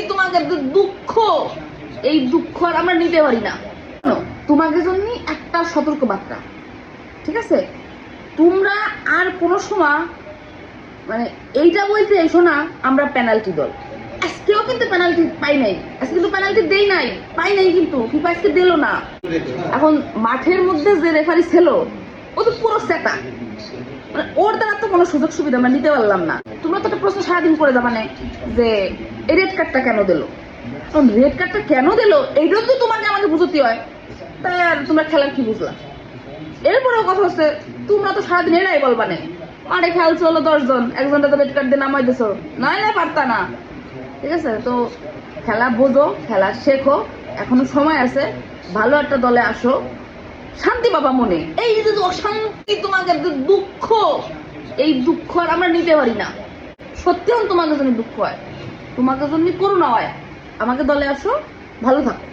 তোমাদের দুঃখ, এই দুঃখ আর আমরা নিতে পারি না। তোমাদের জন্য একটা সতর্ক বার্তা, ঠিক আছে? তোমরা আর কোনো সময় মানে এইটা বলতে এসো না আমরা পেনাল্টি দল। আজকেও কিন্তু পেনাল্টি পাই নাই, আজকে কিন্তু পেনাল্টি দেই নাই, পাই নাই, কিন্তু ফিফা আজকে দিল না। এখন মাঠের মধ্যে যে রেফারি ছিল ও তো পুরো সেটা, মানে ওর দ্বারা তো কোনো সুযোগ সুবিধা আমরা নিতে পারলাম না। তোমরা তো একটা প্রশ্ন সারাদিন করে যাবা যে এই রেড কার্ডটা কেন দিল, রেড কার্ডটা কেন দিল এইটাও তো তোমাকে আমাকে বুঝতে হয়, তাই আর তোমরা খেলার কি বুঝলা? এরপরেও কথা হচ্ছে তোমরা তো সারাদিন এরাই বলবা না মাঠে খেলছো হলো 10 জন, একজনটা তো রেড কার্ড দিয়ে নামাই দিছো, নাইলে পারতা না, ঠিক আছে? তো খেলা বোঝো, খেলা শেখো, এখনো সময় আছে, ভালো একটা দলে আসো, শান্তি পাবা মনে। এই যে অশান্তি, তোমাদের দুঃখ, এই দুঃখ আর আমরা নিতে পারি না। সত্যি তোমাদের জন্য দুঃখ হয়, তোমাদের জন্য করুণা হয়। আমাকে দলে আসো, ভালো থাকো।